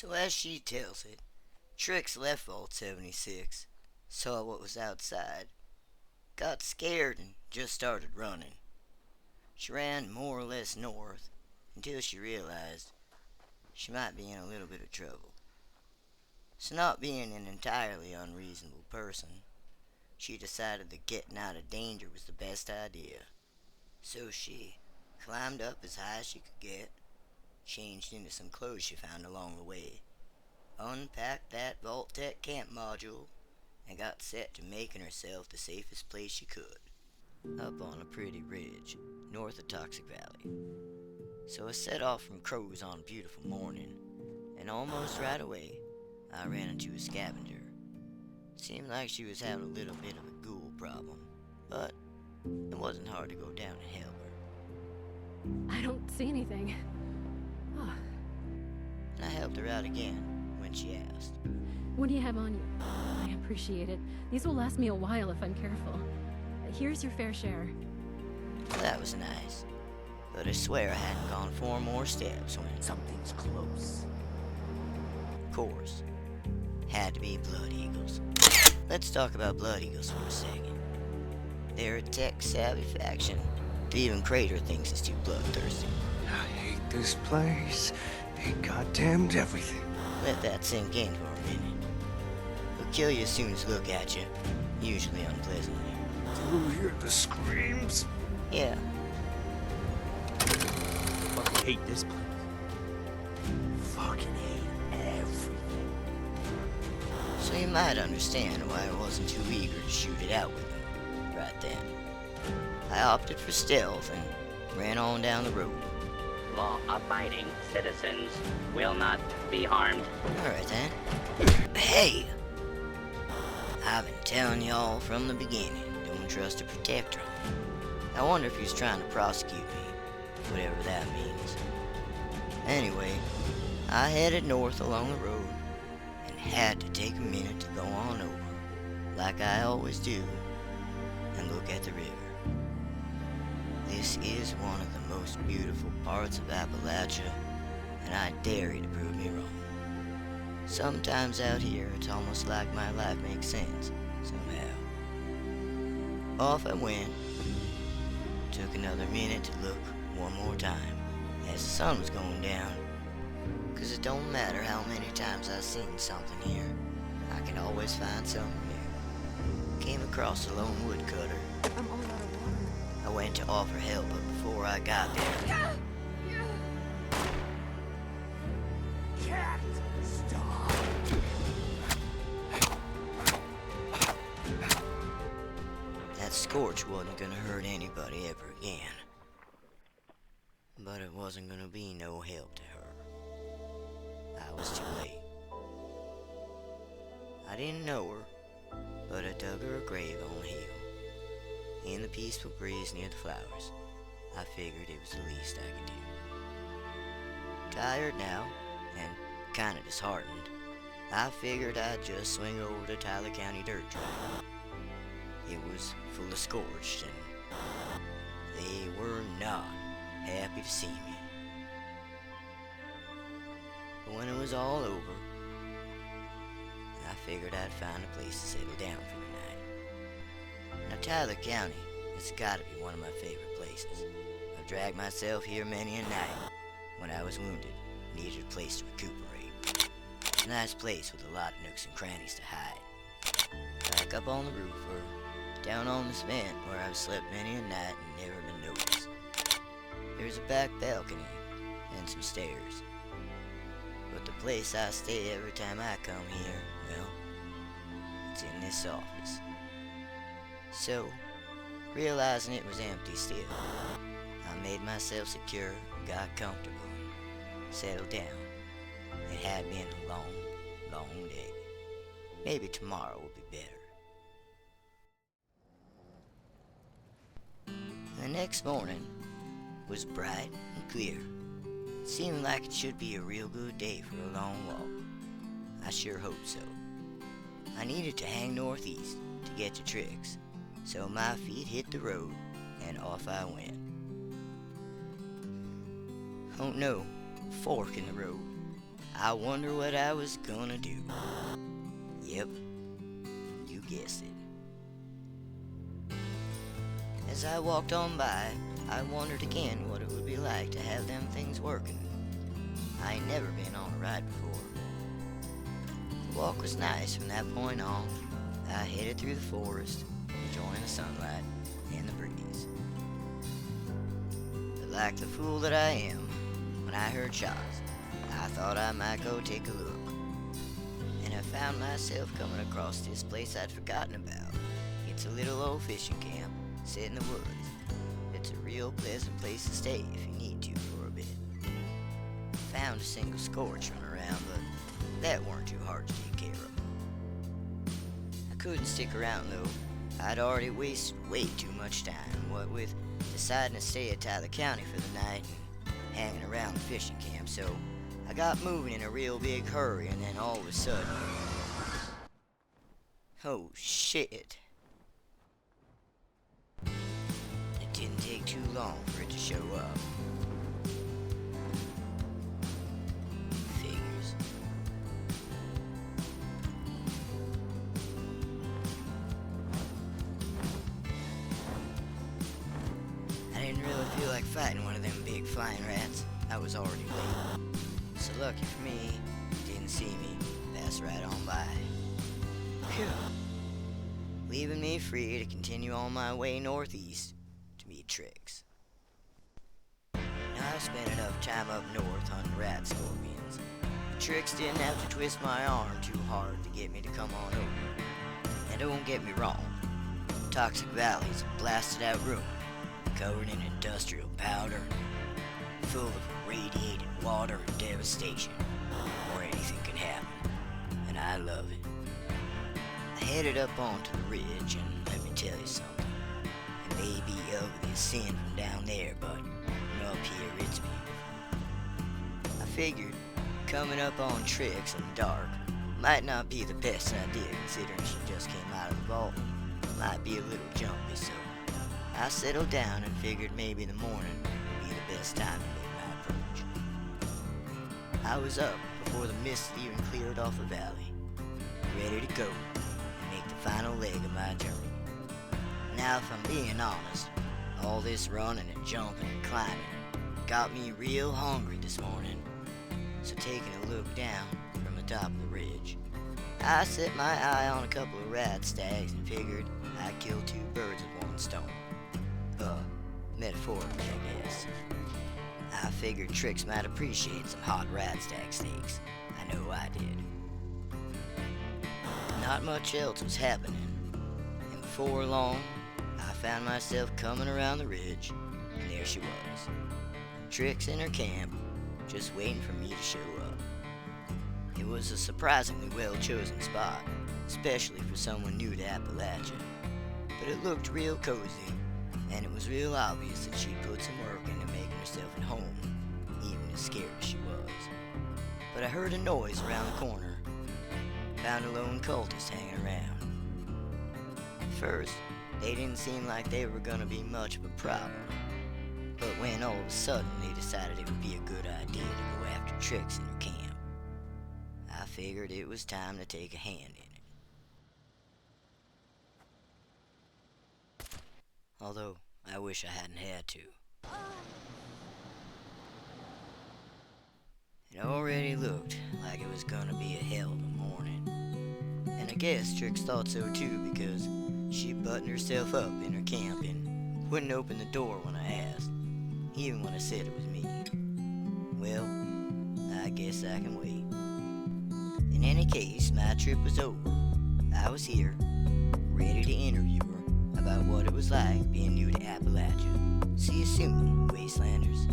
So as she tells it, Trix left Vault 76, saw what was outside, got scared and just started running. She ran more or less north until she realized she might be in a little bit of trouble. So not being an entirely unreasonable person, she decided that getting out of danger was the best idea. So she climbed up as high as she could get, changed into some clothes she found along the way, unpacked that Vault-Tec camp module, and got set to making herself the safest place she could, up on a pretty ridge north of Toxic Valley. So I set off from Crowe's on a beautiful morning, and almost right away I ran into a scavenger. Seemed like she was having a little bit of a ghoul problem, but it wasn't hard to go down and help her. I don't see anything. Oh. And I helped her out again when she asked. What do you have on you? I appreciate it. These will last me a while if I'm careful. Here's your fair share. Well, that was nice, but I swear I hadn't gone 4 more steps when Something's close. of course, had to be Blood Eagles. Let's talk about Blood Eagles for a second. They're a tech-savvy faction that even Crater thinks is too bloodthirsty. I hate this place. Hate goddamned everything. Let that sink in for a minute. They'll kill you as soon as they look at you, usually unpleasantly. Do you hear the screams? Yeah, Fucking hate this place. Fucking hate everything. so you might understand why I wasn't too eager to shoot it out with them right then. I opted for stealth and ran on down the road. Law-abiding citizens will not be harmed. Alright then. Hey! I've been telling y'all from the beginning, don't trust a protector. I wonder if he's trying to prosecute me, whatever that means. Anyway, I headed north along the road and had to take a minute to go on over, like I always do, and look at the river. This is one of the most beautiful parts of Appalachia, and I dare you to prove me wrong. Sometimes out here, it's almost like my life makes sense, somehow. Off I went. Took another minute to look one more time, as the sun was going down. 'Cause it don't matter how many times I've seen something here, I can always find something new. Came across a lone woodcutter. I'm all out of water. I went to offer help, but before I got there, Cat, stop. that scorch wasn't gonna hurt anybody ever again. But it wasn't gonna be no help to her. I was too late. I didn't know her, but I dug her a grave on the hill. In the peaceful breeze near the flowers, I figured it was the least I could do. Tired now, and kinda disheartened, I figured I'd just swing over to Tyler County Dirt Track. It was full of scorched, and they were not happy to see me. But when it was all over, I figured I'd find a place to settle down for the night. Now Tyler County has gotta be one of my favorite places. I've dragged myself here many a night when I was wounded, needed a place to recuperate. It's a nice place with a lot of nooks and crannies to hide. Back up on the roof or down on the cement where I've slept many a night and never been noticed. There's a back balcony and some stairs. But the place I stay every time I come here, well, it's in this office. So, realizing it was empty still, I made myself secure, got comfortable, and settled down. It had been a long, long day. Maybe tomorrow will be better. The next morning was bright and clear. It seemed like it should be a real good day for a long walk. I sure hope so. I needed to hang northeast to get to Trix, so my feet hit the road and off I went. Oh no, fork in the road. I wonder what I was gonna do. Yep, you guessed it. As I walked on by, I wondered again what it would be like to have them things working. I ain't never been on a ride before. The walk was nice from that point on. I headed through the forest, enjoying the sunlight and the breeze. But like the fool that I am, when I heard shots, I thought I might go take a look. And I found myself coming across this place I'd forgotten about. It's a little old fishing camp set in the woods. It's a real pleasant place to stay if you need to for a bit. Found a single scorch running around, but that weren't too hard to take care of. I couldn't stick around though. I'd already wasted way too much time, what with deciding to stay at Tyler County for the night and hanging around the fishing camp, so I got moving in a real big hurry, and then all of a sudden... Oh shit. It didn't take too long for it to show up. Figures. I didn't really feel like fighting one of them big flying rats. I was already late. So lucky for me, it didn't see me. Passed right on by. Phew. Leaving me free to continue on my way northeast to meet Trix. Now I've spent enough time up north hunting rat scorpions. Trix didn't have to twist my arm too hard to get me to come on over. And don't get me wrong, Toxic Valley's a blasted out ruin, covered in industrial powder, full of radiated water and devastation, where anything can happen, and I love it. I headed up onto the ridge, and let me tell you something. It may be ugly as sin from down there, but from up here it's beautiful. I figured coming up on Trix in the dark might not be the best idea, considering she just came out of the vault. Might be a little jumpy, so I settled down and figured maybe the morning would be the best time to make my approach. I was up before the mist even cleared off the valley, ready to go and make the final leg of my journey. Now, if I'm being honest, all this running and jumping and climbing got me real hungry this morning. So taking a look down from the top of the ridge, I set my eye on a couple of radstags and figured I'd kill two birds with one stone. Metaphorically, I guess. I figured Trix might appreciate some hot radstag steaks. I know I did. Not much else was happening, and before long, I found myself coming around the ridge, and there she was. Trix in her camp, just waiting for me to show up. It was a surprisingly well-chosen spot, especially for someone new to Appalachia, but it looked real cozy, and it was real obvious that she'd put some work into making herself at home, even as scared as she was. But I heard a noise around the corner, found a lone cultist hanging around. At first, they didn't seem like they were gonna be much of a problem, but when all of a sudden they decided it would be a good idea to go after Trix in her camp, I figured it was time to take a hand in it. Although, I wish I hadn't had to. It already looked like it was gonna be a hell of a morning. And I guess Trix thought so too, because she buttoned herself up in her camp and wouldn't open the door when I asked, even when I said it was me. Well, I guess I can wait. In any case, my trip was over. I was here, ready to interview her about what it was like being new to Appalachia. See you soon, Wastelanders.